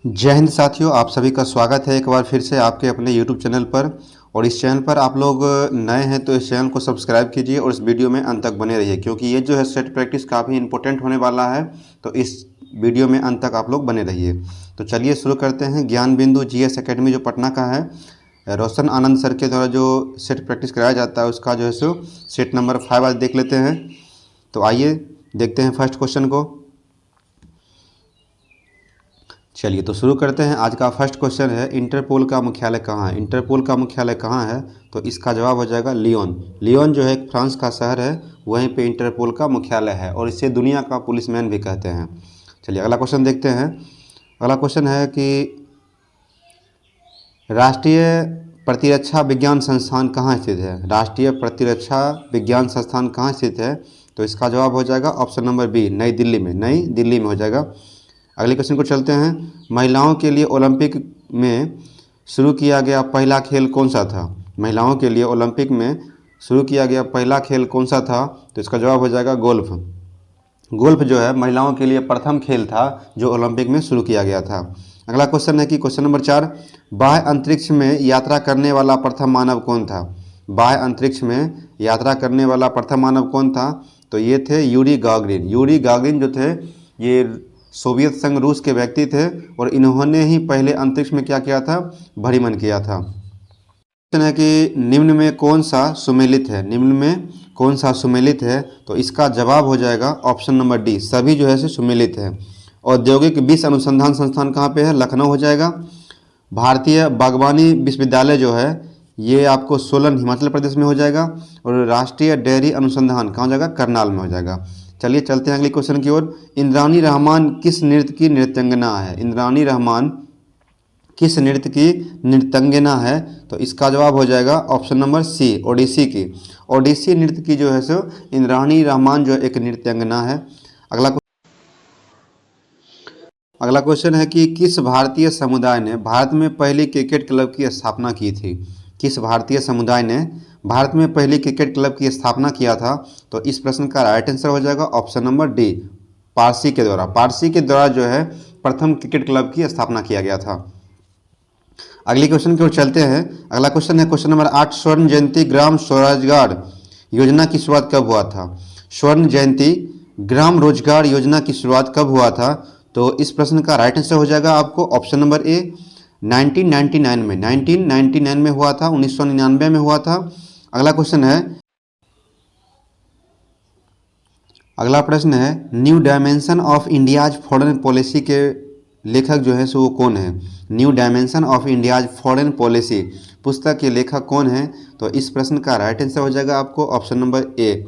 जय हिंद साथियों, आप सभी का स्वागत है एक बार फिर से आपके अपने YouTube चैनल पर। और इस चैनल पर आप लोग नए हैं तो इस चैनल को सब्सक्राइब कीजिए और इस वीडियो में अंत तक बने रहिए, क्योंकि ये जो है सेट प्रैक्टिस काफ़ी इंपॉर्टेंट होने वाला है। तो इस वीडियो में अंत तक आप लोग बने रहिए। तो चलिए शुरू करते हैं। ज्ञान बिंदु GS एकेडमी जो पटना का है, रोशन आनंद सर के द्वारा जो सेट प्रैक्टिस कराया जाता है उसका जो है सो सेट नंबर 5 आज देख लेते हैं। तो आइए देखते हैं फर्स्ट क्वेश्चन को। चलिए तो शुरू करते हैं। आज का फर्स्ट क्वेश्चन है, इंटरपोल का मुख्यालय कहाँ है। इंटरपोल का मुख्यालय कहाँ है, तो इसका जवाब हो जाएगा लियोन। लियोन जो है एक फ्रांस का शहर है, वहीं पे इंटरपोल का मुख्यालय है और इसे दुनिया का पुलिसमैन भी कहते हैं। चलिए अगला क्वेश्चन देखते हैं। अगला क्वेश्चन है कि राष्ट्रीय प्रतिरक्षा विज्ञान संस्थान कहाँ स्थित है। राष्ट्रीय प्रतिरक्षा विज्ञान संस्थान कहाँ स्थित है, तो इसका जवाब हो जाएगा ऑप्शन नंबर बी, नई दिल्ली में। नई दिल्ली में हो जाएगा। अगले क्वेश्चन को चलते हैं। महिलाओं के लिए ओलंपिक में शुरू किया गया पहला खेल कौन सा था। महिलाओं के लिए ओलंपिक में शुरू किया गया पहला खेल कौन सा था, तो इसका जवाब हो जाएगा गोल्फ। गोल्फ जो है महिलाओं के लिए प्रथम खेल था जो ओलंपिक में शुरू किया गया था। अगला क्वेश्चन है कि क्वेश्चन नंबर 4, बाह्य अंतरिक्ष में यात्रा करने वाला प्रथम मानव कौन था। बाह्य अंतरिक्ष में यात्रा करने वाला प्रथम मानव कौन था, तो ये थे यूरी गागरिन। यूरी गागरिन जो थे ये सोवियत संघ रूस के व्यक्ति थे और इन्होंने ही पहले अंतरिक्ष में क्या किया था, भ्रमण किया था। क्वेश्चन है कि निम्न में कौन सा सुमेलित है। निम्न में कौन सा सुमेलित है, तो इसका जवाब हो जाएगा ऑप्शन नंबर डी, सभी जो है से सुमेलित है। औद्योगिक विष अनुसंधान संस्थान कहाँ पे है, लखनऊ हो जाएगा। भारतीय बागवानी विश्वविद्यालय जो है ये आपको सोलन हिमाचल प्रदेश में हो जाएगा। और राष्ट्रीय डेयरी अनुसंधान कहाँ हो जाएगा, करनाल में हो जाएगा। चलिए चलते हैं अगले क्वेश्चन की ओर। इंद्राणी रहमान किस नृत्य की नृत्यांगना है। इंद्राणी रहमान किस नृत्य की नृत्यांगना है, तो इसका जवाब हो जाएगा ऑप्शन नंबर सी, ओडिसी की। ओडिसी नृत्य की जो है सो इंद्राणी रहमान जो एक नृत्यांगना है। अगला क्वेश्चन है कि किस भारतीय समुदाय ने भारत में पहली क्रिकेट क्लब की स्थापना की थी। किस भारतीय समुदाय ने भारत में पहली क्रिकेट क्लब की स्थापना किया था, तो इस प्रश्न का राइट आंसर हो जाएगा ऑप्शन नंबर डी, पारसी के द्वारा। पारसी के द्वारा जो है प्रथम क्रिकेट क्लब की स्थापना किया गया था। अगले क्वेश्चन की ओर चलते हैं। अगला क्वेश्चन है क्वेश्चन नंबर 8, स्वर्ण जयंती ग्राम स्वरोजगार योजना की शुरुआत कब हुआ था। स्वर्ण जयंती ग्राम रोजगार योजना की शुरुआत कब हुआ था, तो इस प्रश्न का राइट आंसर हो जाएगा आपको ऑप्शन नंबर ए, 1999 में। 1999 में हुआ था, 1999 में हुआ था। अगला क्वेश्चन है, अगला प्रश्न है new dimension of India's foreign policy के लेखक जो है सो वो कौन है। New dimension of India's foreign policy पुस्तक के लेखक कौन है, तो इस प्रश्न का राइट आंसर हो जाएगा आपको option number A,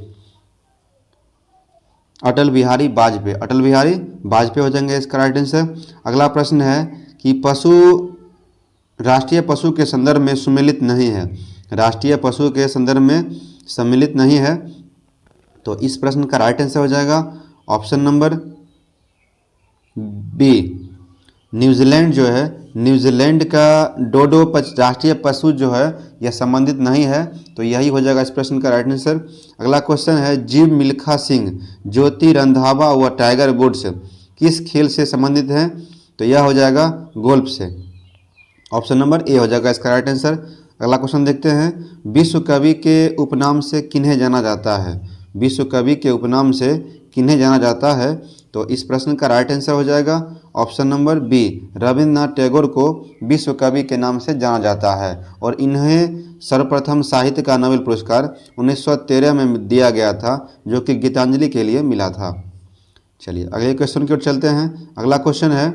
Atal Bihari Vajpayee. Atal Bihari Vajpayee हो जाएंगे इसका राइट आंसर। अगला प्रश्न है कि पशु राष्ट्रीय पशु के संदर्भ में सम्मिलित नहीं है। राष्ट्रीय पशु के संदर्भ में सम्मिलित नहीं है, तो इस प्रश्न का राइट आंसर हो जाएगा ऑप्शन नंबर बी, न्यूजीलैंड जो है न्यूजीलैंड का डोडो राष्ट्रीय पशु जो है यह संबंधित नहीं है, तो यही हो जाएगा इस प्रश्न का राइट आंसर। अगला क्वेश्चन है जीव मिल्खा सिंह, ज्योति रंधावा व टाइगर वुड्स किस खेल से संबंधित हैं, तो यह हो जाएगा गोल्फ से। ऑप्शन नंबर ए हो जाएगा इसका राइट आंसर। अगला क्वेश्चन देखते हैं, विश्व कवि के उपनाम से किन्हें जाना जाता है। विश्व कवि के उपनाम से किन्हें जाना जाता है, तो इस प्रश्न का राइट आंसर हो जाएगा option number B, Rabindranath Tagore को विश्व कवि के नाम से जाना जाता है। और इन्हें सर्वप्रथम साहित्य का नोबेल पुरस्कार 1913 में दिया गया था, जो कि गीतांजलि के लिए मिला था। चलिए अगले क्वेश्चन की ओर चलते हैं। अगला क्वेश्चन है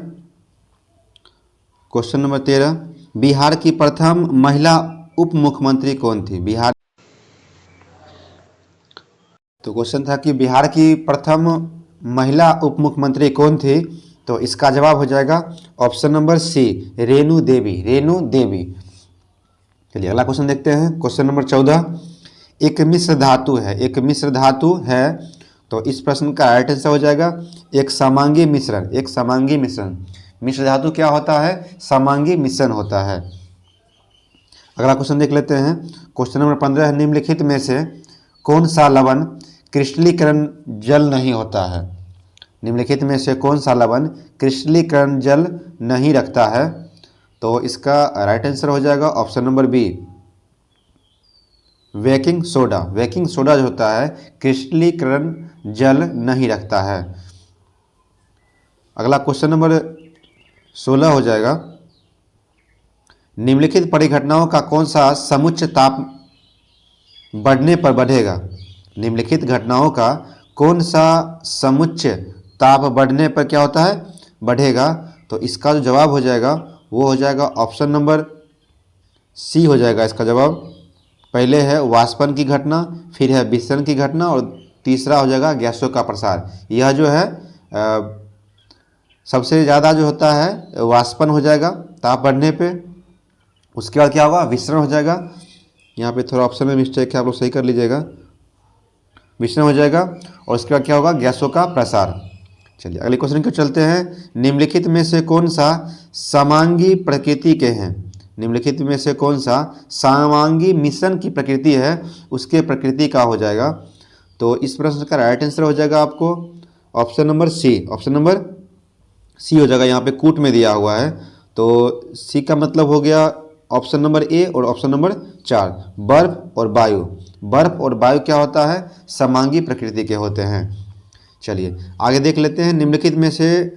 क्वेश्चन नंबर 13, बिहार की प्रथम महिला उप मुख्यमंत्री कौन थी। बिहार, तो क्वेश्चन था कि बिहार की प्रथम महिला उप मुख्यमंत्री कौन थी, तो इसका जवाब हो जाएगा ऑप्शन नंबर सी, रेणु देवी। रेणु देवी। चलिए अगला क्वेश्चन देखते हैं। क्वेश्चन नंबर 14, एक मिश्र धातु है। एक मिश्र धातु है, तो इस प्रश्न का राइट आंसर हो जाएगा एक समांगी मिश्रण। एक समांगी मिश्रण। मिश्र धातु क्या होता है, समांगी मिश्रण होता है। अगला क्वेश्चन देख लेते हैं। क्वेश्चन नंबर 15, निम्नलिखित में से कौन सा लवण क्रिस्टलीकरण जल नहीं होता है। निम्नलिखित में से कौन सा लवण क्रिस्टलीकरण जल नहीं रखता है? तो इसका राइट आंसर हो जाएगा option number B, baking soda. Baking soda जो होता है क्रिस्टलीकरण जल नहीं रखता है। अगला क्वेश्चन नंबर 16 हो जाएगा, निम्नलिखित परिघटनाओं का कौन सा समुच्च ताप बढ़ने पर बढ़ेगा? निम्नलिखित घटनाओं का कौन सा समुच्च ताप बढ़ने पर क्या होता है? बढ़ेगा। तो इसका जो जवाब हो जाएगा वो हो जाएगा ऑप्शन नंबर सी हो जाएगा इसका जवाब। पहले है वाष्पन की घटना, फिर है विसरण की घटना और तीसरा हो जाएगा गैसों का प्रसार। यह जो है सबसे ज़्यादा जो होता है वाष्पन हो जाएगा ताप बढ़ने पे, उसके बाद क्या होगा? विसरण हो जाएगा। यहाँ पे थोड़ा ऑप्शन में मिस्टेक है, आप लोग सही कर लीजिएगा। विसरण हो जाएगा और उसके बाद क्या होगा? गैसों का प्रसार। चलिए अगले क्वेश्चन को चलते हैं। निम्नलिखित में से कौन सा समांगी प्रकृति के हैं? निम्नलिखित में से कौन सा समांगी मिश्रण की प्रकृति है, उसके प्रकृति का हो जाएगा। तो इस प्रश्न का राइट आंसर हो जाएगा आपको option number C. Option number C हो जाएगा, यहाँ पे कूट में दिया हुआ है। तो सी का मतलब हो गया ऑप्शन नंबर ए और ऑप्शन नंबर 4, बर्फ और वायु। बर्फ और वायु क्या होता है? समांगी प्रकृति के होते हैं। चलिए आगे देख लेते हैं, निम्नलिखित में से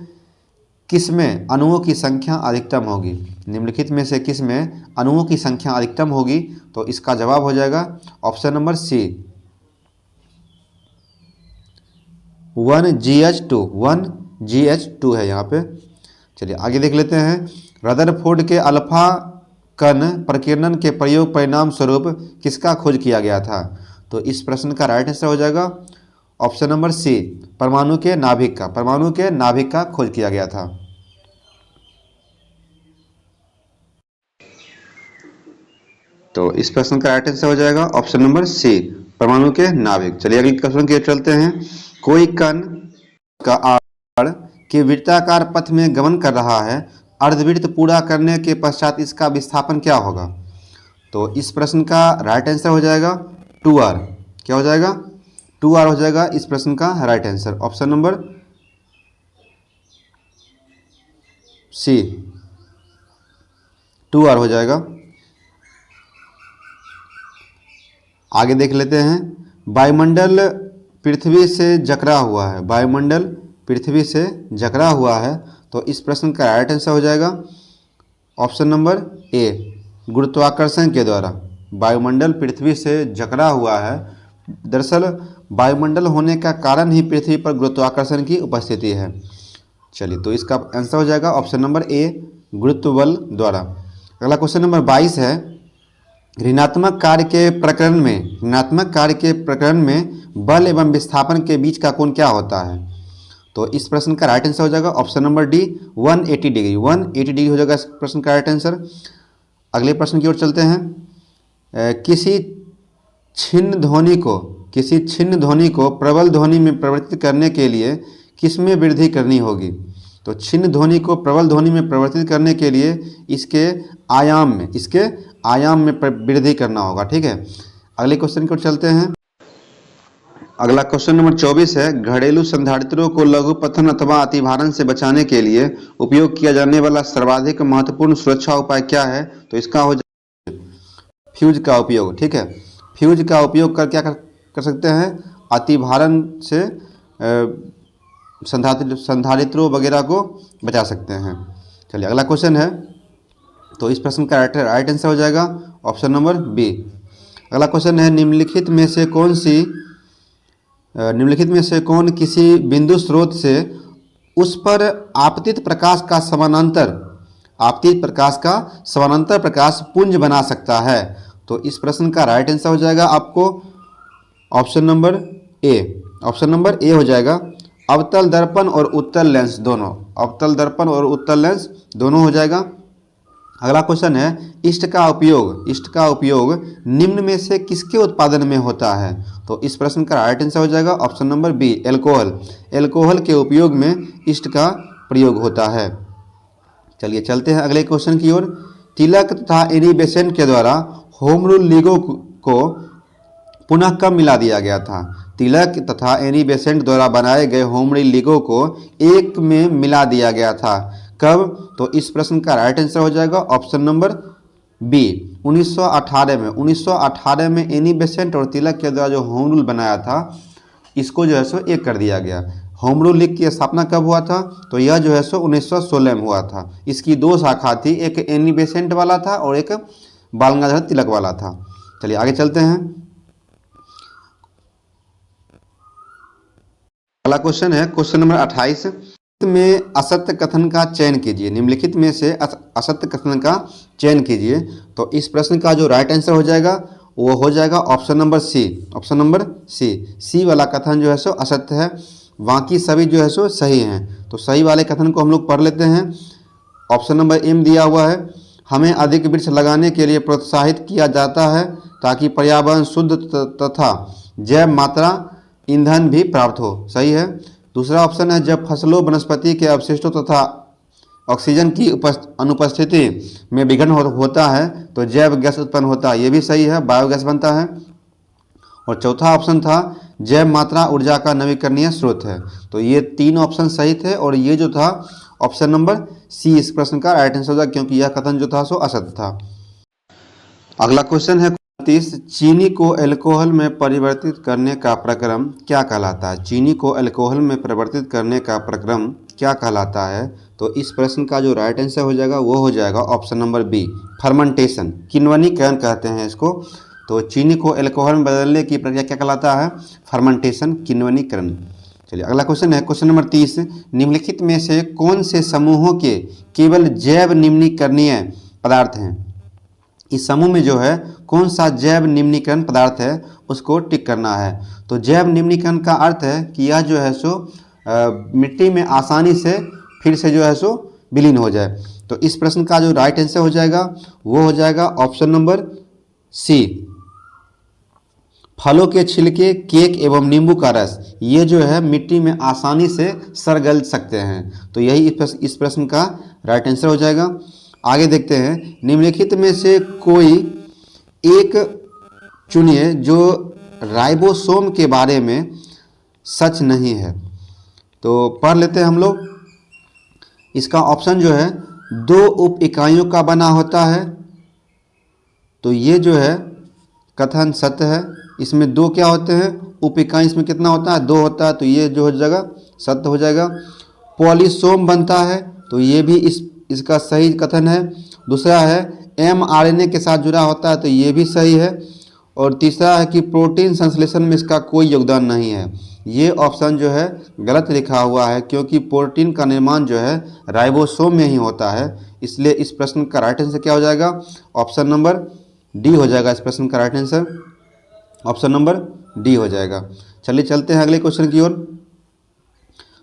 किसमें अणुओं की संख्या अधिकतम होगी? निम्नलिखित में से किसमें अणुओं की संख्या अधिकतम होगी? तो इसका जवाब हो जाएगा ऑप्शन नंबर सी, 1GH2। 1GH2 है यहाँ पे। चलिए आगे देख लेते हैं, रदरफोर्ड के अल्फा कण प्रकीर्णन के प्रयोग परिणाम स्वरूप किसका खोज किया गया था? तो इस प्रश्न का राइट आंसर हो जाएगा ऑप्शन नंबर सी, परमाणु के नाभिक का। परमाणु के नाभिक का खोज किया गया था। तो इस प्रश्न का राइट आंसर हो जाएगा ऑप्शन नंबर सी, परमाणु के नाभिक। चलिए अगले क्वेश्चन की ओर चलते हैं। कोई कण का आकार के वृत्ताकार पथ में गमन कर रहा है, अर्धवृत्त पूरा करने के पश्चात इसका विस्थापन क्या होगा? तो इस प्रश्न का राइट आंसर हो जाएगा 2r। क्या हो जाएगा? 2r हो जाएगा इस प्रश्न का right answer, option number C, 2r हो जाएगा। आगे देख लेते हैं, वायुमंडल पृथ्वी से जकड़ा हुआ है। वायुमंडल पृथ्वी से जकड़ा हुआ है। तो इस प्रश्न का राइट आंसर हो जाएगा ऑप्शन नंबर ए, गुरुत्वाकर्षण के द्वारा। वायुमंडल पृथ्वी से जकड़ा हुआ है। दरअसल वायुमंडल होने का कारण ही पृथ्वी पर गुरुत्वाकर्षण की उपस्थिति है। चलिए तो इसका आंसर हो जाएगा ऑप्शन नंबर ए, गुरुत्व बल द्वारा। अगला क्वेश्चन नंबर 22 है, ऋणात्मक कार्य के प्रकरण में बल एवं विस्थापन के बीच का कोण क्या होता है? तो इस प्रश्न का राइट आंसर हो जाएगा option number D, 180 degree. 180 degree हो जाएगा इस प्रश्न का राइट आंसर। अगले प्रश्न की ओर चलते हैं, किसी छिन्न ध्वनि को प्रबल ध्वनि में परिवर्तित करने के लिए किसमें वृद्धि करनी होगी? तो छिन्न ध्वनि को प्रबल ध्वनि में परिवर्तित करने के लिए इसके आयाम में वृद्धि करना होगा। ठीक है, अगले क्वेश्चन की ओर चलते हैं। अगला क्वेश्चन नंबर 24 है, घरेलू संधारित्रों को लघुपथन अथवा अतिभारण से बचाने के लिए उपयोग किया जाने वाला सर्वाधिक महत्वपूर्ण सुरक्षा उपाय क्या है? तो इसका हो जाए फ्यूज का उपयोग। ठीक है, फ्यूज का उपयोग कर क्या कर सकते हैं? अतिभारण से संधारित्रों वगैरह को बचा सकते हैं। चलिए अगला क्वेश्चन है, तो इस प्रश्न का राइट आंसर हो जाएगा ऑप्शन नंबर बी। अगला क्वेश्चन है, निम्नलिखित में से कौन किसी बिंदु स्रोत से उस पर आपतित प्रकाश का समानांतर प्रकाश पुंज बना सकता है? तो इस प्रश्न का राइट आंसर हो जाएगा आपको option number A. Option number A हो जाएगा, अवतल दर्पण और उत्तल लेंस दोनों। अवतल दर्पण और उत्तल लेंस दोनों हो जाएगा। अगला क्वेश्चन है, इष्ट का उपयोग निम्न में से किसके उत्पादन में होता है? तो इस प्रश्न का राइट आंसर हो जाएगा option number B, alcohol. Alcohol के उपयोग में इष्ट का प्रयोग होता है। चलिए चलते हैं अगले क्वेश्चन की ओर। तिलक तथा एनी बेसेंट के द्वारा होम रूल लीगों को पुनः कब मिला दिया गया था? तिलक तथा एनी बेसेंट द्वारा बनाए गए होमरी लीगों को एक में मिला दिया गया था। कब? तो इस प्रश्न का राइट आंसर हो जाएगा ऑप्शन नंबर बी 1918 में। 1918 में एनी बेसेंट और तिलक के द्वारा जो होम रूल बनाया था इसको जो है सो एक कर दिया गया। होम रूल लीग की स्थापना कब हुआ था? तो यह जो है सो 1916 में हुआ था। इसकी दो शाखा थी, एक एनी बेसेंट वाला था और एक बाल गंगाधर तिलक वाला था। चलिए आगे चलते हैं। अगला क्वेश्चन है क्वेश्चन नंबर 28 में असत्य कथन का चयन कीजिए। निम्नलिखित में से असत्य कथन का चयन कीजिए। तो इस प्रश्न का जो राइट आंसर हो जाएगा वो हो जाएगा option number C. Option number C वाला कथन जो है सो असत्य है, बाकी सभी जो है सो सही हैं। तो सही वाले कथन को हम लोग पढ़ लेते हैं। ऑप्शन नंबर एम दिया हुआ है, हमें अधिक वृक्ष लगाने के लिए प्रोत्साहित किया जाता है ताकि पर्यावरण शुद्ध तथा जैव मात्रा ईंधन भी प्राप्त हो। सही है। दूसरा ऑप्शन है, जब फसलों वनस्पति के अवशिष्टों तथा ऑक्सीजन की अनुपस्थिति में विघटन होता है तो जैव गैस उत्पन्न होता है। ये भी सही है, बायोगैस बनता है। और चौथा ऑप्शन था, जैव मात्रा ऊर्जा का नवीकरणीय स्रोत है। तो ये तीन ऑप्शन सही थे और ये जो था ऑप्शन नंबर सी इस प्रश्न का राइट आंसर होगा, क्योंकि यह कथन जो था सो असत्य था। अगला क्वेश्चन है 30, चीनी को अल्कोहल में परिवर्तित करने का प्रक्रम क्या कहलाता है? चीनी को अल्कोहल में परिवर्तित करने का प्रक्रम क्या कहलाता है? तो इस प्रश्न का जो राइट आंसर हो जाएगा वो हो जाएगा ऑप्शन नंबर बी, फर्मेंटेशन, किण्वनीकरण कहते हैं इसको। तो चीनी को अल्कोहल में बदलने की प्रक्रिया क्या कहलाता है? फर्मेंटेशन, किण्वनीकरण। चलिए अगला क्वेश्चन है क्वेश्चन नंबर 30, निम्नलिखित में से कौन से समूहों के केवल जैव निम्नीकरणीय पदार्थ हैं? इस समूह में जो है कौन सा जैव निम्नीकरण पदार्थ है उसको टिक करना है। तो जैव निम्नीकरण का अर्थ है कि यह जो है सो मिट्टी में आसानी से फिर से जो है सो विलीन हो जाए। तो इस प्रश्न का जो राइट आंसर हो जाएगा वो हो जाएगा ऑप्शन नंबर सी, फलों के छिलके, केक एवं नींबू का रस, ये जो है मिट्टी में आसानी से सड़ सकते हैं। तो यही इस प्रश्न का राइट आंसर हो जाएगा। आगे देखते हैं, निम्नलिखित में से कोई एक चुनिए जो राइबोसोम के बारे में सच नहीं है। तो पढ़ लेते हैं हम लोग। इसका ऑप्शन जो है, दो उप इकाइयों का बना होता है। तो ये जो है कथन सत्य है। इसमें दो क्या होते हैं? उप इकाई। इसमें कितना होता है? दो होता है। तो ये जो हो जाएगा सत्य हो जाएगा। पॉलीसोम बनता है, तो ये भी इसका सही कथन है। दूसरा है mRNA के साथ जुड़ा होता है, तो ये भी सही है। और तीसरा है कि प्रोटीन संश्लेषण में इसका कोई योगदान नहीं है। ये ऑप्शन जो है गलत लिखा हुआ है, क्योंकि प्रोटीन का निर्माण जो है राइबोसोम में ही होता है। इसलिए इस प्रश्न का राइट आंसर क्या हो जाएगा? ऑप्शन नंबर डी हो जाएगा। इस प्रश्न का right answer option number D हो जाएगा। चलिए चलते हैं अगले क्वेश्चन की ओर।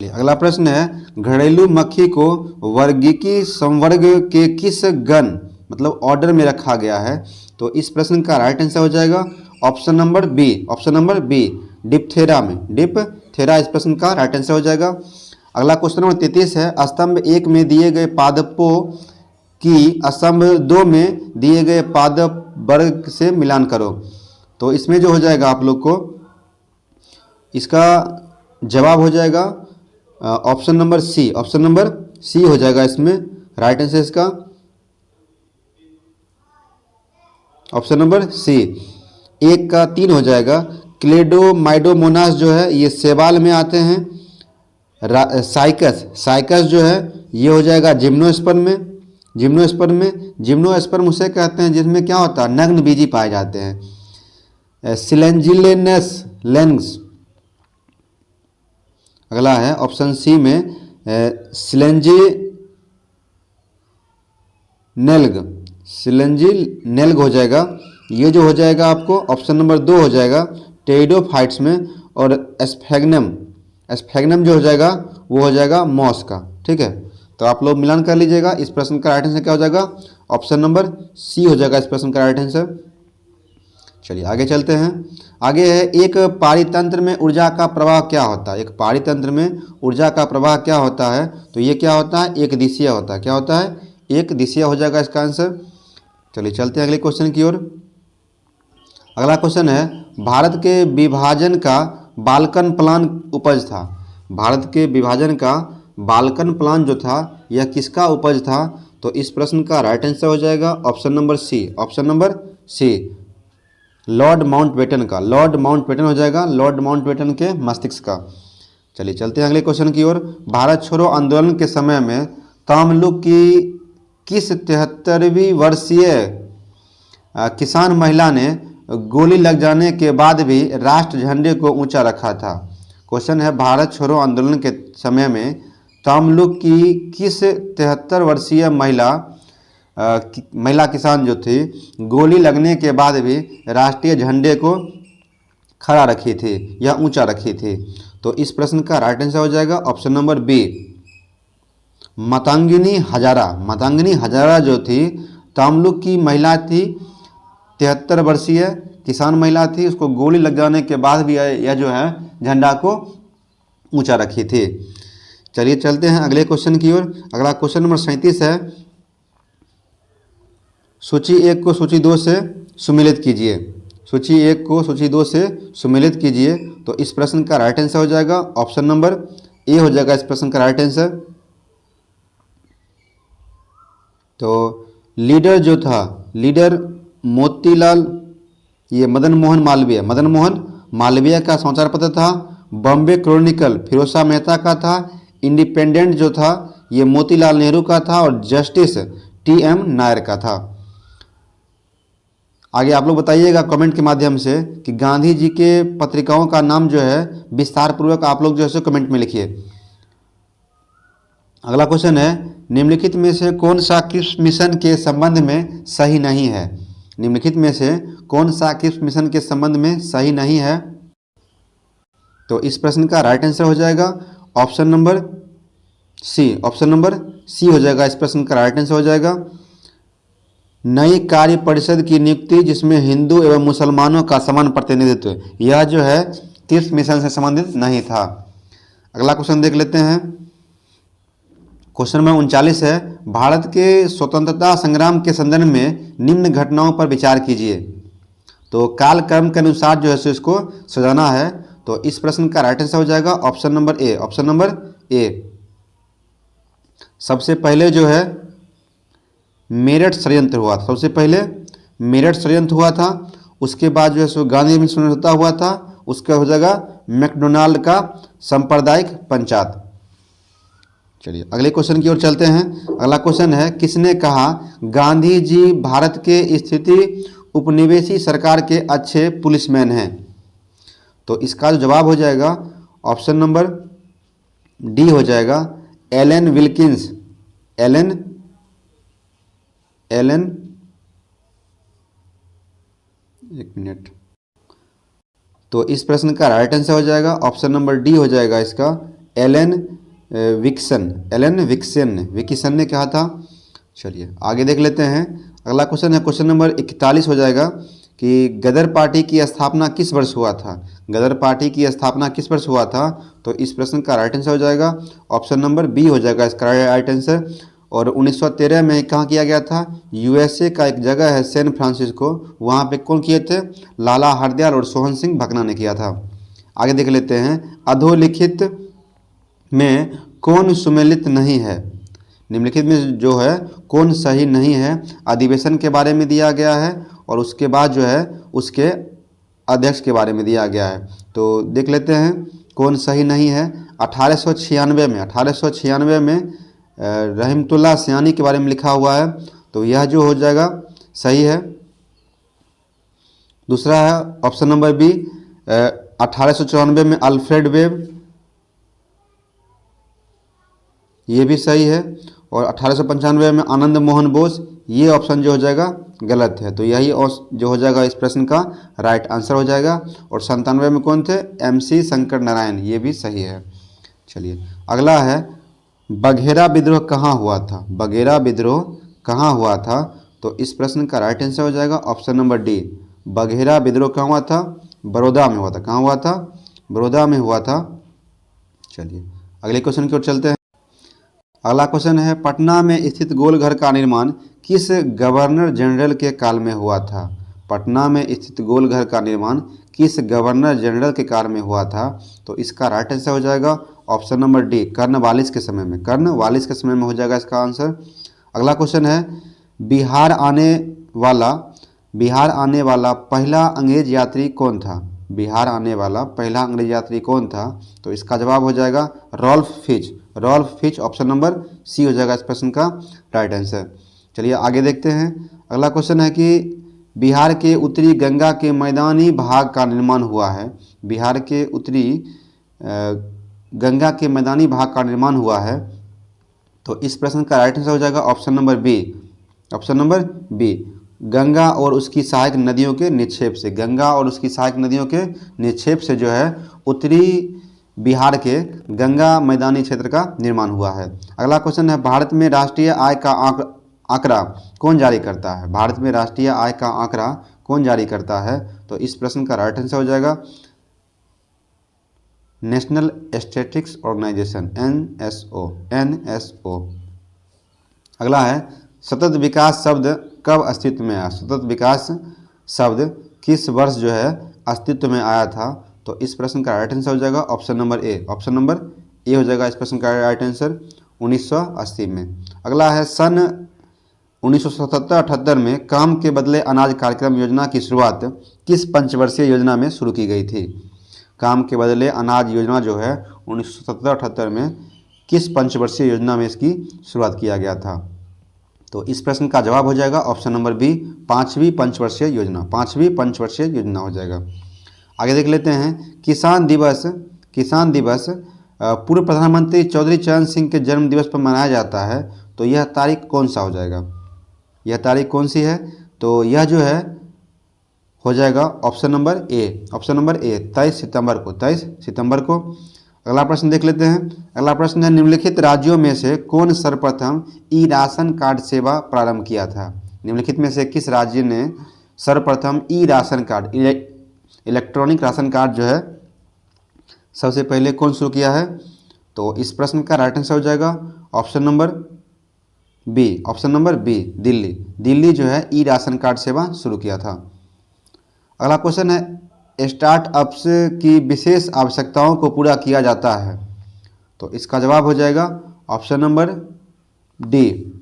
अगला प्रश्न है, घरेलू मक्खी को वर्गीकी संवर्ग के किस गण मतलब ऑर्डर में रखा गया है? तो इस प्रश्न का राइट आंसर हो जाएगा option number B. Option number B, Diptera में। डिप्थेरा इस प्रश्न का राइट आंसर हो जाएगा। अगला क्वेश्चन नंबर 33 है, स्तंभ 1 में दिए गए पादपों की स्तंभ 2 में दिए गए पादप वर्ग से मिलान करो। तो इसमें जो हो जाएगा आप लोग को इसका जवाब हो जाएगा option number C. Option number C हो जाएगा इसमें राइट आंसर इसका ऑप्शन नंबर सी। 1 का 3 हो जाएगा। क्लेडोमाइडोमोनास जो है ये शैवाल में आते हैं। साइकस जो है ये हो जाएगा जिम्नोस्पर्म में। जिम्नोस्पर्म उसे कहते हैं जिसमें क्या होता है? नग्न बीजी पाए जाते हैं। सिलेंजिलेनस लेंस अगला है ऑप्शन सी में सिलेंजिनेल्ग हो जाएगा। ये जो हो जाएगा आपको ऑप्शन नंबर 2 हो जाएगा टेरिडोफाइट्स में। और एस्फेगनम जो हो जाएगा वो हो जाएगा मॉस का। ठीक है, तो आप लोग मिलान कर लीजिएगा। इस प्रश्न का राइट आंसर क्या हो जाएगा? ऑप्शन नंबर सी हो जाएगा इस प्रश्न का राइट आंसर। चलिए आगे चलते हैं। आगे है, एक पारितंत्र में ऊर्जा का प्रवाह क्या होता है? एक पारितंत्र में ऊर्जा का प्रवाह क्या होता है? तो ये क्या होता है? एक दिशीय होता है। क्या होता है? एक दिशीय हो जाएगा इसका आंसर। चलिए चलते हैं अगले क्वेश्चन की ओर। अगला क्वेश्चन है, भारत के विभाजन का बाल्कन प्लान उपज था? भारत के विभाजन का बाल्कन प्लान जो था यह किसका उपज था? तो इस प्रश्न का राइट आंसर हो जाएगा option number C, option number C, Lord Mountbatten का। लॉर्ड माउंटबेटन हो जाएगा, लॉर्ड माउंटबेटन के मस्तिष्क का। चलिए चलते हैं अगले क्वेश्चन की ओर। भारत छोड़ो आंदोलन के समय में तमलुक की किस 73वीं वर्षीय किसान महिला ने गोली लग जाने के बाद भी राष्ट्र झंडे को ऊंचा रखा था? क्वेश्चन है, भारत छोड़ो आंदोलन के समय में तमलुक की किस 73 वर्षीय महिला किसान जो थी गोली लगने के बाद भी राष्ट्रीय झंडे को खड़ा रखी थी या ऊंचा रखी थी? तो इस प्रश्न का राइट आंसर हो जाएगा ऑप्शन नंबर बी, मातंगिनी हजारा। मातंगिनी हजारा जो थी तमलुक की महिला थी, 73 वर्षीय किसान महिला थी, उसको गोली लग जाने के बाद भी यह जो है झंडा को ऊंचा रखी थी। चलिए चलते हैं अगले क्वेश्चन की ओर। अगला क्वेश्चन नंबर 37 है, सूची 1 को सूची 2 से सुमेलित कीजिए। सूची 1 को सूची 2 से सुमेलित कीजिए। तो इस प्रश्न का राइट आंसर हो जाएगा ऑप्शन नंबर ए हो जाएगा इस प्रश्न का राइट आंसर। तो लीडर जो था, लीडर मोतीलाल, ये मदन मोहन मालवीय, मदन मोहन मालवीय का समाचार पत्र था। बॉम्बे क्रॉनिकल फिरोज मेहता का था। इंडिपेंडेंट जो था ये मोतीलाल नेहरू का था और जस्टिस टी.एम. नायर का था। आगे आप लोग बताइएगा कमेंट के माध्यम से कि गांधी जी के पत्रिकाओं का नाम जो है विस्तार पूर्वक आप लोग जो है कमेंट में लिखिए। अगला क्वेश्चन है, निम्नलिखित में से कौन सा किस मिशन के संबंध में सही नहीं है? निम्नलिखित में से कौन सा किस मिशन के संबंध में सही नहीं है? तो इस प्रश्न का राइट आंसर हो जाएगा option number C, option number C हो जाएगा इस प्रश्न का राइट आंसर हो जाएगा। नई कार्य परिषद की नियुक्ति जिसमें हिंदू एवं मुसलमानों का समान प्रतिनिधित्व, यह जो है किस मिशन से संबंधित नहीं था? अगला क्वेश्चन देख लेते हैं। क्वेश्चन नंबर 39 है, भारत के स्वतंत्रता संग्राम के संदर्भ में निम्न घटनाओं पर विचार कीजिए। तो कालक्रम के अनुसार जो है सो इसको सजाना है। तो इस प्रश्न का राइट आंसर हो जाएगा option number A, option number A. सबसे पहले जो है मेरठ षड्यंत्र हुआ था, सबसे पहले मेरठ षड्यंत्र हुआ था। उसके बाद जो है सो गांधी मिशन समझौता हुआ था। उसका हो जाएगा मैकडोनाल्ड का सांप्रदायिक पंचायत। चलिए अगले क्वेश्चन की ओर चलते हैं। अगला क्वेश्चन है, किसने कहा गांधी जी भारत के स्थिति उपनिवेशी सरकार के अच्छे पुलिसमैन हैं? तो इसका जो जवाब हो जाएगा ऑप्शन नंबर डी हो जाएगा, एलन विल्किंस। एलन एक मिनट। तो इस प्रश्न का राइट आंसर हो जाएगा ऑप्शन नंबर डी हो जाएगा इसका, एलन विक्सन। एलन विक्सन ने कहा था। चलिए आगे देख लेते हैं। अगला क्वेश्चन है क्वेश्चन नंबर 41 हो जाएगा कि गदर पार्टी की स्थापना किस वर्ष हुआ था? गदर पार्टी की स्थापना किस वर्ष हुआ था? तो इस प्रश्न का राइट आंसर हो जाएगा ऑप्शन नंबर बी हो जाएगा इसका राइट आंसर। और 1913 में कहाँ किया गया था? यूएसए का एक जगह है सैन फ्रांसिस्को, वहाँ पे कौन किए थे? लाला हरदयाल और सोहन सिंह भकना ने किया था। आगे देख लेते हैं, अधोलिखित में कौन सुमेलित नहीं है? निम्नलिखित में जो है कौन सही नहीं है? अधिवेशन के बारे में दिया गया है और उसके बाद जो है उसके अध्यक्ष के बारे में दिया गया है। तो देख लेते हैं कौन सही नहीं है। 1896 में रहमतुल्लाह सियानी के बारे में लिखा हुआ है, तो यह जो हो जाएगा सही है। दूसरा है ऑप्शन नंबर बी, 1894 में अल्फ्रेड वेब, ये भी सही है। और 1895 में आनंद मोहन बोस, ये ऑप्शन जो हो जाएगा गलत है। तो यही जो हो जाएगा इस प्रश्न का राइट आंसर हो जाएगा। और 97 में कौन थे? MC शंकर नारायण, ये भी सही है। चलिए अगला है, बघेरा विद्रोह कहाँ हुआ था? बघेरा विद्रोह कहाँ हुआ था? तो इस प्रश्न का राइट आंसर हो जाएगा ऑप्शन नंबर डी, बघेरा विद्रोह कहाँ हुआ था? बड़ौदा में हुआ था। कहाँ हुआ था? बड़ौदा में हुआ था। चलिए अगले क्वेश्चन की ओर चलते हैं। अगला क्वेश्चन है, पटना में स्थित गोलघर का निर्माण किस गवर्नर जनरल के काल में हुआ था? पटना में स्थित गोलघर का निर्माण किस गवर्नर जनरल के काल में हुआ था? तो इसका राइट आंसर हो जाएगा ऑप्शन नंबर डी, कर्नवालिस के समय में। कर्नवालिस के समय में हो जाएगा इसका आंसर। अगला क्वेश्चन है, बिहार आने वाला पहला अंग्रेज यात्री कौन था? बिहार आने वाला पहला अंग्रेज यात्री कौन था? तो इसका जवाब हो जाएगा Ralph Fitch. Ralph Fitch option number C हो जाएगा इस प्रश्न का राइट आंसर। चलिए आगे देखते हैं। अगला क्वेश्चन है कि बिहार के उत्तरी गंगा के मैदानी भाग का निर्माण हुआ है। बिहार के उत्तरी गंगा के मैदानी भाग का निर्माण हुआ है। तो इस प्रश्न का राइट आंसर हो जाएगा option number B. Option number B, Ganga और उसकी सहायक नदियों के निक्षेप से। गंगा और उसकी सहायक नदियों के निक्षेप से जो है उत्तरी बिहार के गंगा मैदानी क्षेत्र का निर्माण हुआ है। अगला क्वेश्चन है, भारत में राष्ट्रीय आय का आंकड़ा कौन जारी करता है? भारत में राष्ट्रीय आय का आंकड़ा कौन जारी करता है? तो इस प्रश्न का राइट आंसर हो जाएगा नेशनल स्टैटिस्टिक्स ऑर्गेनाइजेशन, NSO। अगला है, सतत विकास शब्द कब अस्तित्व में आया? सतत विकास शब्द किस वर्ष जो है अस्तित्व में आया था? तो इस प्रश्न का राइट आंसर हो जाएगा option number A. Option number A हो जाएगा इस प्रश्न का राइट आंसर 1980 में। अगला है, सन 1977-78 में काम के बदले अनाज कार्यक्रम योजना की शुरुआत किस पंचवर्षीय योजना में शुरू की गई थी? काम के बदले अनाज योजना जो है 1977-78 में किस पंचवर्षीय योजना में इसकी शुरुआत किया गया था? तो इस प्रश्न का जवाब हो जाएगा ऑप्शन नंबर बी, पाँचवीं पंचवर्षीय योजना। पाँचवीं पंचवर्षीय योजना हो जाएगा। आगे देख लेते हैं, किसान दिवस पूर्व प्रधानमंत्री चौधरी चरण सिंह के जन्म दिवस पर मनाया जाता है। तो यह तारीख कौन सा हो जाएगा? यह तारीख कौन सी है? तो यह जो है हो जाएगा option number A. Option number A, 23 सितंबर को। 23 सितंबर को। अगला प्रश्न देख लेते हैं। अगला प्रश्न है, निम्नलिखित राज्यों में से कौन सर्वप्रथम ई राशन कार्ड सेवा प्रारंभ किया था? निम्नलिखित में से किस राज्य ने सर्वप्रथम e ration card, electronic ration card जो है सबसे पहले कौन शुरू किया है? तो इस प्रश्न का राइट आंसर हो जाएगा option number B. Option number B, Delhi. Delhi जो है ई राशन कार्ड सेवा शुरू किया था। अगला क्वेश्चन है, स्टार्टअप्स की विशेष आवश्यकताओं को पूरा किया जाता है। तो इसका जवाब हो जाएगा ऑप्शन नंबर डी,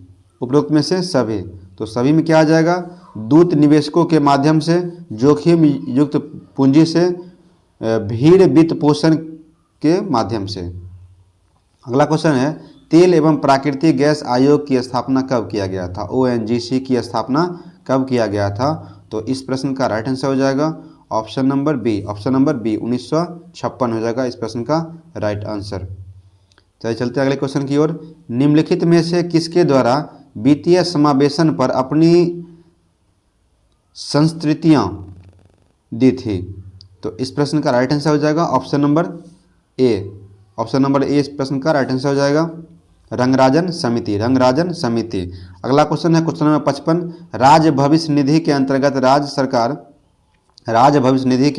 उपरोक्त में से सभी। तो सभी में क्या आ जाएगा? दूत निवेशकों के माध्यम से, जोखिम युक्त पूंजी से, भीड़ वित्त पोषण के माध्यम से। अगला क्वेश्चन है, तेल एवं प्राकृतिक गैस आयोग की स्थापना कब किया गया था? ONGC की स्थापना कब किया गया था? तो इस प्रश्न का राइट आंसर हो जाएगा option number B. Option number B, 1956 हो जाएगा इस प्रश्न का राइट आंसर। चलिए चलते हैं अगले क्वेश्चन की ओर। निम्नलिखित में से किसके द्वारा वित्तीय समावेशन पर अपनी संस्तृतियां दी थी? तो इस प्रश्न का राइट आंसर हो जाएगा option number A. Option number A इस प्रश्न का राइट आंसर हो जाएगा रंगराजन समिति। रंगराजन समिति। अगला क्वेश्चन है क्वेश्चन नंबर 55, राज्य भविष्य निधि के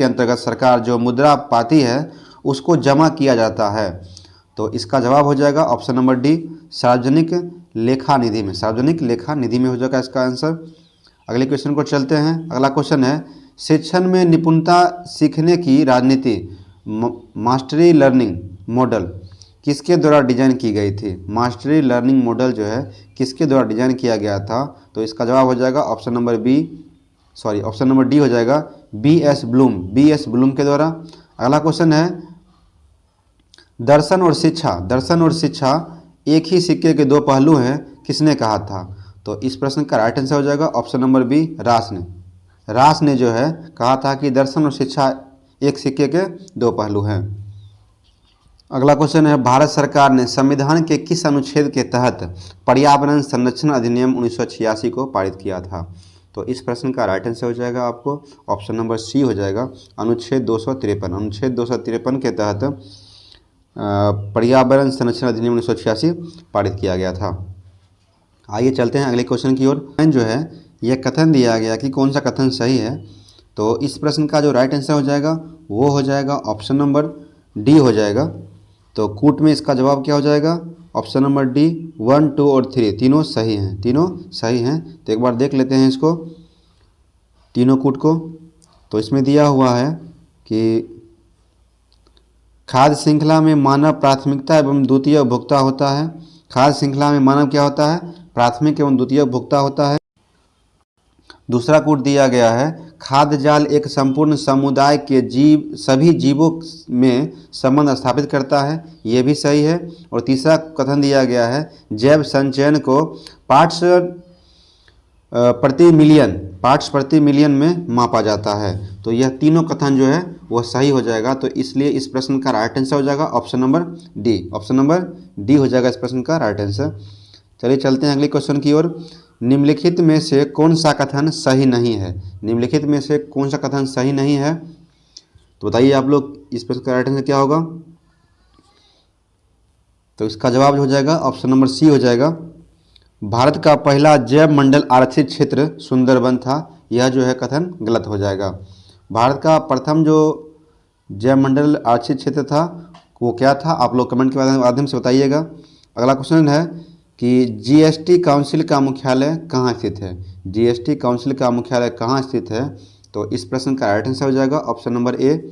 अंतर्गत सरकार जो मुद्रा पाती है उसको जमा किया जाता है। तो इसका जवाब हो जाएगा ऑप्शन नंबर डी, सार्वजनिक लेखा निधि में। सार्वजनिक लेखा निधि में हो जाएगा इसका आंसर। अगले क्वेश्चन को चलते हैं। अगला क्वेश्चन है, शिक्षण में निपुणता सीखने की राजनीति मास्टरी लर्निंग मॉडल किसके द्वारा डिजाइन की गई थी? मास्टरी लर्निंग मॉडल जो है किसके द्वारा डिजाइन किया गया था? तो इसका जवाब हो जाएगा ऑप्शन नंबर डी हो जाएगा BS ब्लूम के द्वारा। अगला क्वेश्चन है, दर्शन और शिक्षा एक ही सिक्के के दो पहलू हैं, किसने कहा था? तो इस प्रश्न का राइट आंसर हो जाएगा ऑप्शन नंबर बी, रास ने जो है कहा था कि दर्शन और शिक्षा एक सिक्के के दो पहलू हैं। अगला क्वेश्चन है, भारत सरकार ने संविधान के किस अनुच्छेद के तहत पर्यावरण संरक्षण अधिनियम 1986 को पारित किया था? तो इस प्रश्न का राइट आंसर हो जाएगा आपको ऑप्शन नंबर सी हो जाएगा अनुच्छेद 253। अनुच्छेद 253 के तहत पर्यावरण संरक्षण अधिनियम 1986 पारित किया गया था। आइए चलते हैं अगले क्वेश्चन की ओर। जो है यह कथन दिया गया कि कौन सा कथन सही है? तो इस प्रश्न का जो राइट आंसर हो जाएगा वो हो जाएगा ऑप्शन नंबर डी हो जाएगा। तो कूट में इसका जवाब क्या हो जाएगा? ऑप्शन नंबर डी, 1, 2 और 3 तीनों सही हैं। तीनों सही हैं। तो एक बार देख लेते हैं इसको, तीनों कूट को। तो इसमें दिया हुआ है कि खाद्य श्रृंखला में मानव प्राथमिकता एवं द्वितीय उपभोक्ता होता है। खाद्य श्रृंखला में मानव क्या होता है? प्राथमिक एवं द्वितीय उपभोक्ता होता है। दूसरा कोड दिया गया है, खाद्य जाल एक संपूर्ण समुदाय के सभी जीवों में संबंध स्थापित करता है। ये भी सही है। और तीसरा कथन दिया गया है, जैव संचयन को पार्ट्स प्रति मिलियन में मापा जाता है। तो यह तीनों कथन जो है वह सही हो जाएगा। तो इसलिए इस प्रश्न का राइट आंसर हो जाएगा option number D. Option number D हो जाएगा इस प्रश्न का राइट आंसर। चलिए चलते हैं अगले क्वेश्चन की ओर। निम्नलिखित में से कौन सा कथन सही नहीं है? निम्नलिखित में से कौन सा कथन सही नहीं है? तो बताइए आप लोग, इस प्रश्न का राइट आंसर क्या होगा? तो इसका जवाब हो जाएगा ऑप्शन नंबर सी हो जाएगा। भारत का पहला जैव मंडल आरक्षित क्षेत्र सुंदरबन था। यह जो है कथन गलत हो जाएगा। भारत का प्रथम जो जैव मंडल आरक्षित क्षेत्र था वो क्या था? आप लोग कमेंट के माध्यम से बताइएगा। अगला क्वेश्चन है कि जीएसटी काउंसिल का मुख्यालय कहाँ स्थित है? जीएसटी काउंसिल का मुख्यालय कहाँ स्थित है? तो इस प्रश्न का राइट आंसर हो जाएगा ऑप्शन नंबर ए,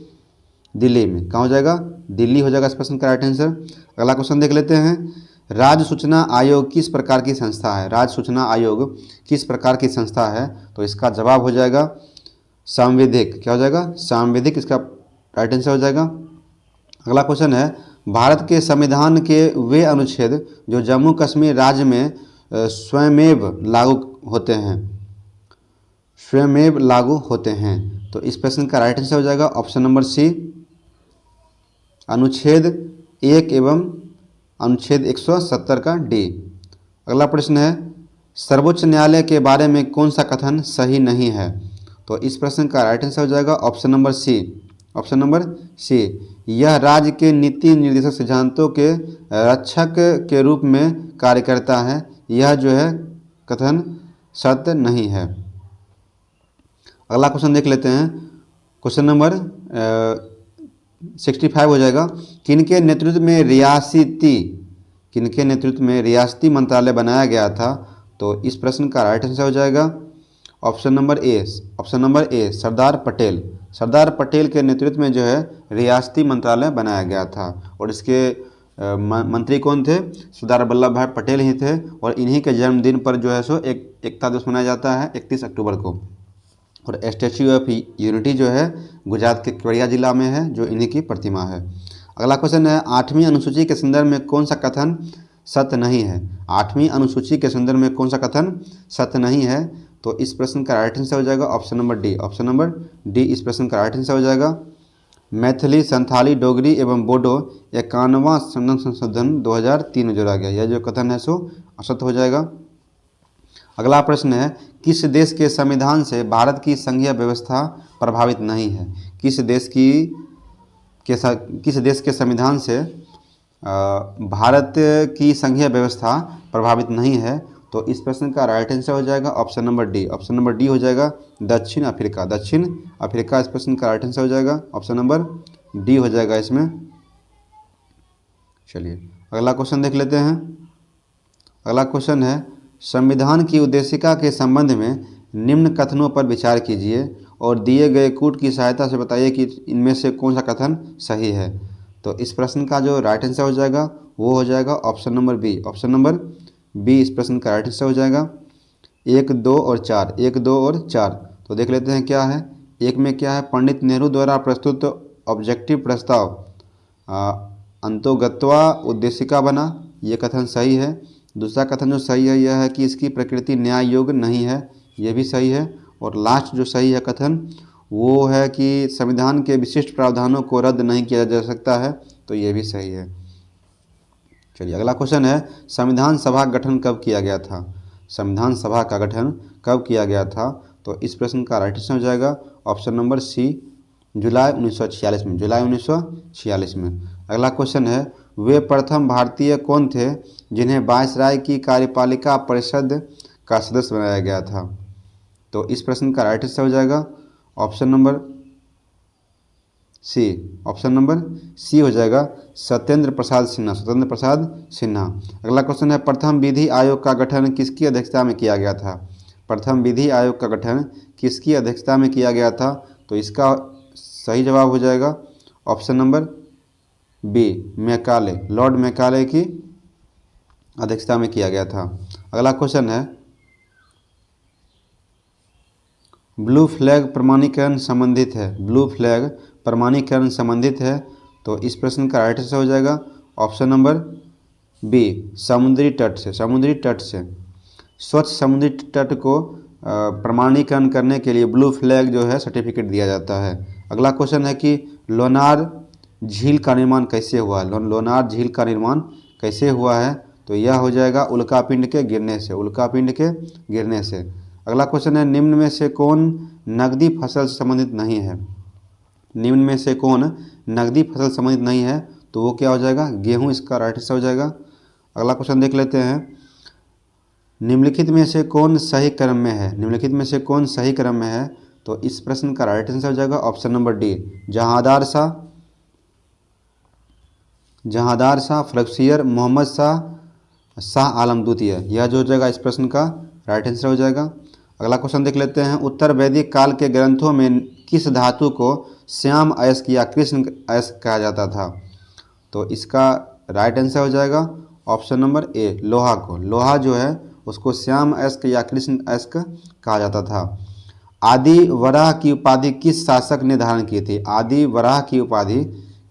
दिल्ली में। कहाँ हो जाएगा? दिल्ली हो जाएगा इस प्रश्न का राइट आंसर। अगला क्वेश्चन देख लेते हैं, राज्य सूचना आयोग किस प्रकार की संस्था है? राज्य सूचना आयोग किस प्रकार की संस्था है? तो इसका जवाब हो जाएगा सांविधिक। क्या हो जाएगा? सांविधिक इसका राइट आंसर हो जाएगा। अगला क्वेश्चन है, भारत के संविधान के वे अनुच्छेद जो जम्मू कश्मीर राज्य में स्वयमेव लागू होते हैं। तो इस प्रश्न का राइट आंसर हो जाएगा ऑप्शन नंबर सी, अनुच्छेद 1 एवं अनुच्छेद 170 का डी। अगला प्रश्न है, सर्वोच्च न्यायालय के बारे में कौन सा कथन सही नहीं है? तो इस प्रश्न का राइट आंसर हो जाएगा option number C. Option number C, यह राज्य के नीति निर्देशक सिद्धांतों के रक्षक के रूप में कार्य करता है। यह जो है कथन सत्य नहीं है। अगला क्वेश्चन देख लेते हैं, क्वेश्चन नंबर 65 हो जाएगा, किनके नेतृत्व में रियासती मंत्रालय बनाया गया था? तो इस प्रश्न का राइट आंसर हो जाएगा option number A, Sardar Patel के नेतृत्व में जो है रियासती मंत्रालय बनाया गया था। और इसके मंत्री कौन थे? सरदार वल्लभ भाई पटेल ही थे। और इन्हीं के जन्मदिन पर जो है सो एकता दिवस मनाया जाता है 31 अक्टूबर को। और स्टैच्यू ऑफ यूनिटी जो है गुजरात के केवड़िया जिला में है, जो इन्हीं की प्रतिमा है। अगला क्वेश्चन है, 8वीं अनुसूची के संदर्भ में कौन सा कथन सत्य नहीं है? 8वीं अनुसूची के संदर्भ में कौन सा कथन सत्य नहीं है? तो इस प्रश्न का राइट आंसर हो जाएगा option number D. Option number D इस प्रश्न का राइट आंसर हो जाएगा। मैथिली, संथाली, डोगरी एवं बोडो 51वां संशोधन 2003 में जोड़ा गया। यह जो कथन है सो असत्य हो जाएगा। अगला प्रश्न है, किस देश के संविधान से भारत की संघीय व्यवस्था प्रभावित नहीं है? किस देश के संविधान से भारत की संघीय व्यवस्था प्रभावित नहीं है? तो इस प्रश्न का राइट आंसर हो जाएगा option number D. Option number D हो जाएगा दक्षिण अफ्रीका इस प्रश्न का राइट आंसर हो जाएगा। ऑप्शन नंबर डी हो जाएगा इसमें। चलिए अगला क्वेश्चन देख लेते हैं। अगला क्वेश्चन है, संविधान की उद्देशिका के संबंध में निम्न कथनों पर विचार कीजिए और दिए गए कूट की सहायता से बताइए कि इनमें से कौन सा कथन सही है। तो इस प्रश्न का जो राइट आंसर हो जाएगा वो हो जाएगा option number B. Option number B इस प्रश्न का राइट आंसर हो जाएगा। 1, 2 और 4। तो देख लेते हैं क्या है। एक में क्या है, पंडित नेहरू द्वारा प्रस्तुत ऑब्जेक्टिव प्रस्ताव अंतोगत्वा उद्देशिका बना, ये कथन सही है। दूसरा कथन जो सही है यह है कि इसकी प्रकृति न्याय योग्य नहीं है, यह भी सही है। और लास्ट जो सही है कथन वो है कि संविधान के विशिष्ट प्रावधानों को रद्द नहीं किया जा सकता है, तो ये भी सही है। चलिए अगला क्वेश्चन है, संविधान सभा का गठन कब किया गया था? संविधान सभा का गठन कब किया गया था? तो इस प्रश्न का राइट आंसर हो जाएगा ऑप्शन नंबर सी, जुलाई 1946 में। जुलाई 1946 में। अगला क्वेश्चन है, वे प्रथम भारतीय कौन थे जिन्हें वायसराय की कार्यपालिका परिषद का सदस्य बनाया गया था? तो इस प्रश्न का राइट आंसर हो जाएगा option number C. Option number C हो जाएगा सत्येंद्र प्रसाद सिन्हा। अगला क्वेश्चन है, प्रथम विधि आयोग का गठन किसकी अध्यक्षता में किया गया था? प्रथम विधि आयोग का गठन किसकी अध्यक्षता में किया गया था? तो इसका सही जवाब हो जाएगा option number B, Macaulay, Lord Macaulay की अध्यक्षता में किया गया था। अगला क्वेश्चन है, ब्लू फ्लैग प्रमाणीकरण संबंधित है, ब्लू फ्लैग प्रमाणीकरण संबंधित है, तो इस प्रश्न का राइट आंसर हो जाएगा ऑप्शन नंबर बी, समुद्री तट से, समुद्री तट से। स्वच्छ समुद्री तट को प्रमाणीकरण करने के लिए ब्लू फ्लैग जो है सर्टिफिकेट दिया जाता है। अगला क्वेश्चन है कि लोनार झील का निर्माण कैसे हुआ, लोनार झील का निर्माण कैसे हुआ है, तो यह हो जाएगा उल्कापिंड के गिरने से, उल्कापिंड के गिरने से। अगला क्वेश्चन है, निम्न में से कौन नकदी फसल से संबंधित नहीं है, निम्न में से कौन नकदी फसल संबंधित नहीं है, तो वो क्या हो जाएगा, गेहूं इसका राइट आंसर हो जाएगा। अगला क्वेश्चन देख लेते हैं, निम्नलिखित में से कौन सही क्रम में है, निम्नलिखित में से कौन सही क्रम में है, तो इस प्रश्न का राइट आंसर हो जाएगा option number D, Jahandar Shah, Jahandar Shah, Farrukhsiyar, Mohammad Shah, Shah Alam द्वितीय, यह जो हो जाएगा इस प्रश्न का राइट आंसर हो जाएगा। अगला क्वेश्चन देख लेते हैं, उत्तर वैदिक काल के ग्रंथों में किस धातु को श्याम अयस्क या कृष्ण अयस्क कहा जाता था, तो इसका राइट आंसर हो जाएगा ऑप्शन नंबर ए, लोहा को, लोहा जो है उसको श्याम अयस्क या कृष्ण अयस्क कहा जाता था। आदि वराह की उपाधि किस शासक ने धारण की थी, आदि वराह की उपाधि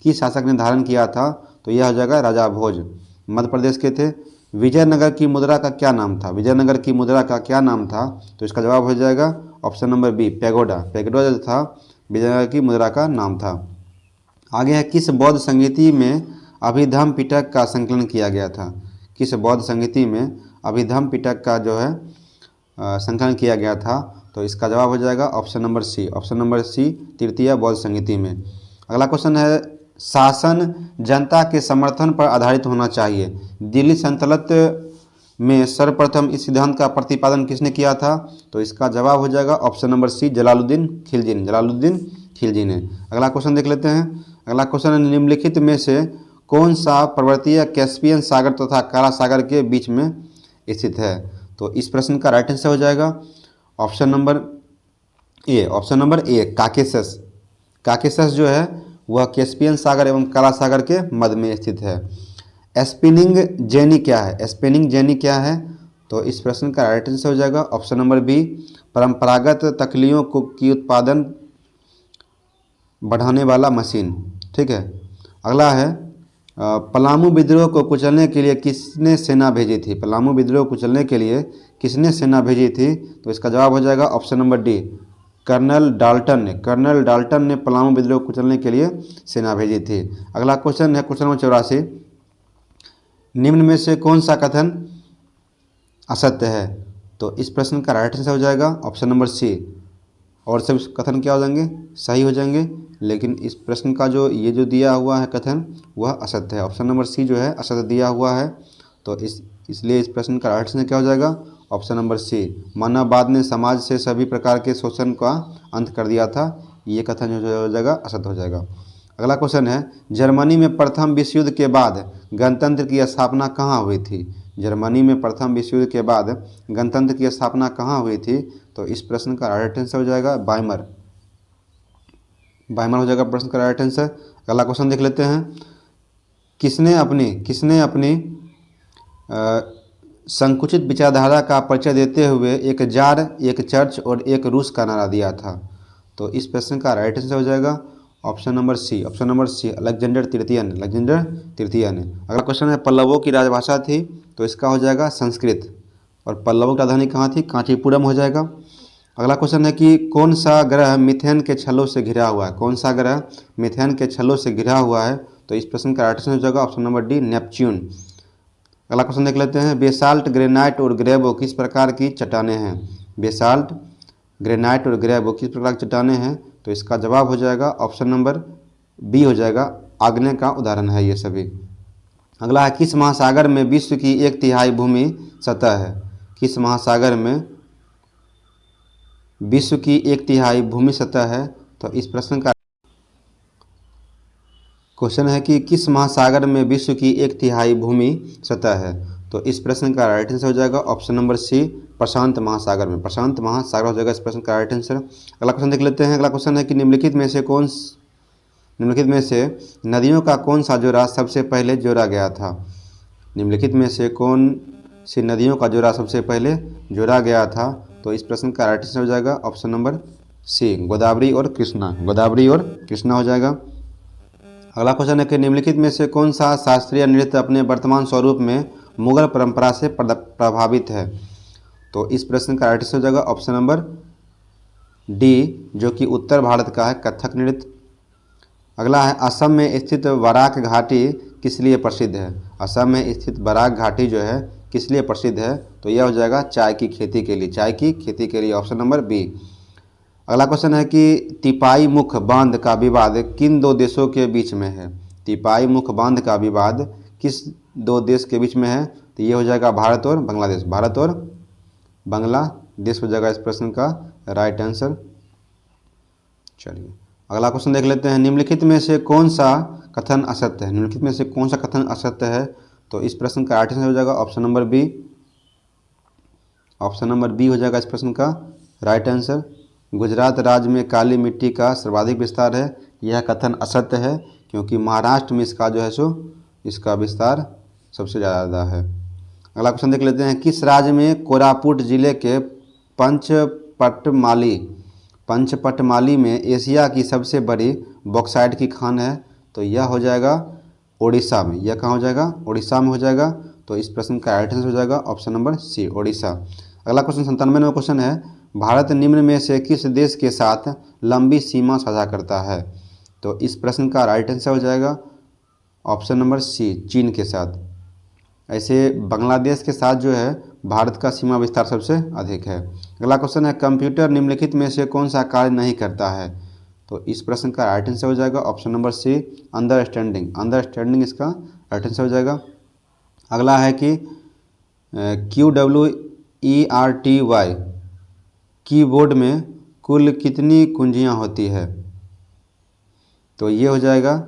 किस शासक ने धारण किया था, तो यह हो जाएगा राजा भोज, मध्य प्रदेश के थे। विजयनगर की मुद्रा का क्या नाम था, विजयनगर की मुद्रा का क्या नाम था, तो इसका जवाब हो जाएगा option number B, pagoda, pagoda जो था विजयनगर की मुद्रा का नाम था। आगे है, किस बौद्ध संगीति में अभिधम्म पिटक का संकलन किया गया था, किस बौद्ध संगीति में अभिधम्म पिटक का जो है संकलन किया गया था, तो इसका जवाब हो जाएगा option number C, option number C, तृतीय बौद्ध संगीति में। अगला क्वेश्चन है, शासन जनता के समर्थन पर आधारित होना चाहिए, दिल्ली सल्तनत में सर्वप्रथम इस सिद्धांत का प्रतिपादन किसने किया था, तो इसका जवाब हो जाएगा option number C, Jalaluddin Khilji ने, जलालुद्दीन खिलजी ने। अगला क्वेश्चन देख लेते हैं, अगला क्वेश्चन है, निम्नलिखित में से कौन सा पर्वतीय कैस्पियन सागर तथा काला सागर के बीच में स्थित है, तो इस प्रश्न का राइट आंसर हो जाएगा option number A, option number A, Caucasus, Caucasus जो है वह कैस्पियन सागर एवं काला सागर के मध्य में स्थित है। स्पिनिंग जेनी क्या है, स्पिनिंग जेनी क्या है, तो इस प्रश्न का राइट आंसर हो जाएगा ऑप्शन नंबर बी, परंपरागत तकलियों को की उत्पादन बढ़ाने वाला मशीन, ठीक है। अगला है, पलामू विद्रोह को कुचलने के लिए किसने सेना भेजी थी, पलामू विद्रोह को कुचलने के लिए किसने सेना भेजी थी, तो इसका जवाब हो जाएगा option number D, Colonel Dalton ने, कर्नल डाल्टन ने पलामू विद्रोह को कुचलने के लिए सेना भेजी थी। अगला क्वेश्चन है क्वेश्चन नंबर 84, निम्न में से कौन सा कथन असत्य है, तो इस प्रश्न का राइट आंसर हो जाएगा ऑप्शन नंबर सी, और सभी कथन क्या हो जाएंगे, सही हो जाएंगे, लेकिन इस प्रश्न का जो ये जो दिया हुआ है कथन वह असत्य है, ऑप्शन नंबर सी जो है असत्य दिया हुआ है, तो इसलिए इस प्रश्न का राइट आंसर क्या हो जाएगा ऑप्शन नंबर सी, मानववाद ने समाज से सभी प्रकार के शोषण का अंत कर दिया था, ये कथन जो हो जाएगा असत्य हो जाएगा। अगला क्वेश्चन है, जर्मनी में प्रथम विश्व युद्ध के बाद गणतंत्र की स्थापना कहाँ हुई थी, जर्मनी में प्रथम विश्व युद्ध के बाद गणतंत्र की स्थापना कहाँ हुई थी, तो इस प्रश्न का राइट आंसर हो जाएगा वाइमर, वाइमर हो जाएगा प्रश्न का राइट आंसर। अगला क्वेश्चन देख लेते हैं, किसने अपनी संकुचित विचारधारा का परिचय देते हुए एक जार, एक चर्च और एक रूस का नारा दिया था, तो इस प्रश्न का राइट आंसर हो जाएगा option number C, option number C, Alexander तृतीय ने, अलेक्जेंडर तृतीय ने। अगला क्वेश्चन है, पल्लवों की राजभाषा थी, तो इसका हो जाएगा संस्कृत, और पल्लवों की राजधानी कहाँ थी, कांचीपुरम हो जाएगा। अगला क्वेश्चन है कि कौन सा ग्रह मीथेन के छल्लों से घिरा हुआ है, कौन सा ग्रह मीथेन के छल्लों से घिरा हुआ है, तो इस प्रश्न का राइट आंसर हो जाएगा ऑप्शन नंबर डी, नेपच्यून। अगला क्वेश्चन देख लेते हैं, बेसाल्ट, ग्रेनाइट और ग्रेवो किस प्रकार की चट्टानें हैं, बेसाल्ट, ग्रेनाइट और ग्रेवो किस प्रकार की चट्टानें हैं, तो इसका जवाब हो जाएगा ऑप्शन नंबर बी हो जाएगा, आग्नेय का उदाहरण है ये सभी। अगला है, किस महासागर में विश्व की 1/3 भूमि सतह है, किस महासागर में विश्व की 1/3 भूमि सतह है, तो इस प्रश्न का क्वेश्चन है कि किस महासागर में विश्व की 1/3 भूमि सतह है, तो इस प्रश्न का राइट आंसर हो जाएगा ऑप्शन नंबर सी, प्रशांत महासागर में, प्रशांत महासागर हो जाएगा इस प्रश्न का राइट आंसर। अगला क्वेश्चन देख लेते हैं, अगला क्वेश्चन है कि निम्नलिखित में से कौन निम्नलिखित में से नदियों का कौन सा जोड़ा सबसे पहले जोड़ा गया था? निम्नलिखित में से कौन सी नदियों का जोड़ा सबसे पहले जोड़ा गया था? तो इस प्रश्न का राइट आंसर हो जाएगा ऑप्शन नंबर सी, गोदावरी और कृष्णा। गोदावरी और कृष्णा हो जाएगा। अगला क्वेश्चन है कि निम्नलिखित में से कौन सा शास्त्रीय नृत्य अपने वर्तमान स्वरूप में मुगल परंपरा से प्रभावित है? तो इस प्रश्न का राइट आंसर हो जाएगा ऑप्शन नंबर डी, जो कि उत्तर भारत का है, कथक नृत्य। अगला है असम में स्थित बराक घाटी किस लिए प्रसिद्ध है? असम में स्थित बराक घाटी जो है किस लिए प्रसिद्ध है? तो यह हो जाएगा चाय की खेती के लिए, चाय की खेती के लिए, ऑप्शन नंबर बी। अगला क्वेश्चन है कि तिपाई मुख बांध का विवाद किन दो देशों के बीच में है? तिपाई मुख बांध का विवाद किस दो देश के बीच में है? तो ये हो जाएगा भारत और बांग्लादेश, भारत और बांग्लादेश हो जाएगा इस प्रश्न का राइट आंसर। चलिए अगला क्वेश्चन देख लेते हैं। निम्नलिखित में से कौन सा कथन असत्य है? निम्नलिखित में से कौन सा कथन असत्य है? तो इस प्रश्न का राइट आंसर हो जाएगा option number B, option number B हो जाएगा इस प्रश्न का राइट आंसर। गुजरात राज्य में काली मिट्टी का सर्वाधिक विस्तार है, यह कथन असत्य है, क्योंकि महाराष्ट्र में इसका जो है सो इसका विस्तार सबसे ज़्यादा है। अगला क्वेश्चन देख लेते हैं। किस राज्य में कोरापुट जिले के पंचपटमाली में एशिया की सबसे बड़ी बॉक्साइट की खान है? तो यह हो जाएगा ओडिशा में। यह कहाँ हो जाएगा? ओडिशा में हो जाएगा। तो इस प्रश्न का राइट आंसर हो जाएगा ऑप्शन नंबर सी, ओडिशा। अगला क्वेश्चन 97वां क्वेश्चन है। भारत निम्न में से किस देश के साथ लंबी सीमा साझा करता है? तो इस प्रश्न का राइट आंसर हो जाएगा ऑप्शन नंबर सी, चीन के साथ। ऐसे बांग्लादेश के साथ जो है भारत का सीमा विस्तार सबसे अधिक है। अगला क्वेश्चन है। कंप्यूटर निम्नलिखित में से कौन सा कार्य नहीं करता है? तो इस प्रश्न का राइट आंसर हो जाएगा option number C, understanding. Understanding इसका राइट आंसर हो जाएगा। अगला है कि QWERTY कीबोर्ड में कुल कितनी कुंजियाँ होती है? तो ये हो जाएगा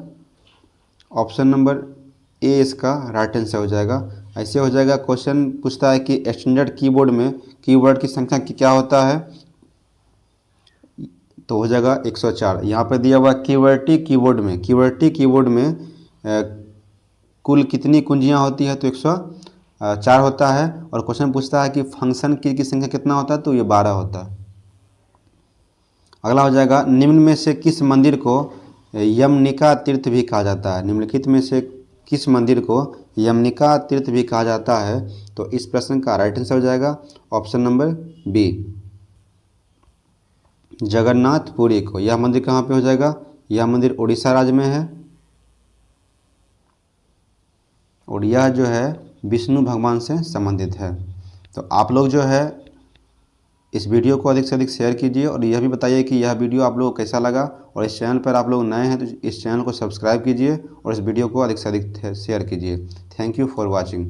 ऑप्शन नंबर ए, इसका राइट आंसर हो जाएगा। ऐसे हो जाएगा। क्वेश्चन पूछता है कि स्टैंडर्ड कीबोर्ड में कीवर्ड की संख्या क्या होता है? तो हो जाएगा 104। यहाँ पर दिया हुआ QWERTY कीबोर्ड में कुल कितनी कुंजियाँ होती है? तो 104 होता है। और क्वेश्चन पूछता है कि फंक्शन की संख्या कितना होता है? तो ये 12 होता है। अगला हो जाएगा। निम्न में से किस मंदिर को यमनिका तीर्थ भी कहा जाता है? निम्नलिखित में से किस मंदिर को यमनिका तीर्थ भी कहा जाता है? तो इस प्रश्न का राइट आंसर हो जाएगा ऑप्शन नंबर बी, जगन्नाथपुरी को। यह मंदिर कहाँ पे हो जाएगा? यह मंदिर उड़ीसा राज्य में है और यह जो है विष्णु भगवान से संबंधित है। तो आप लोग जो है इस वीडियो को अधिक से अधिक शेयर कीजिए और यह भी बताइए कि यह वीडियो आप लोगों को कैसा लगा। और इस चैनल पर आप लोग नए हैं तो इस चैनल को सब्सक्राइब कीजिए और इस वीडियो को अधिक से अधिक शेयर कीजिए। Thank you for watching.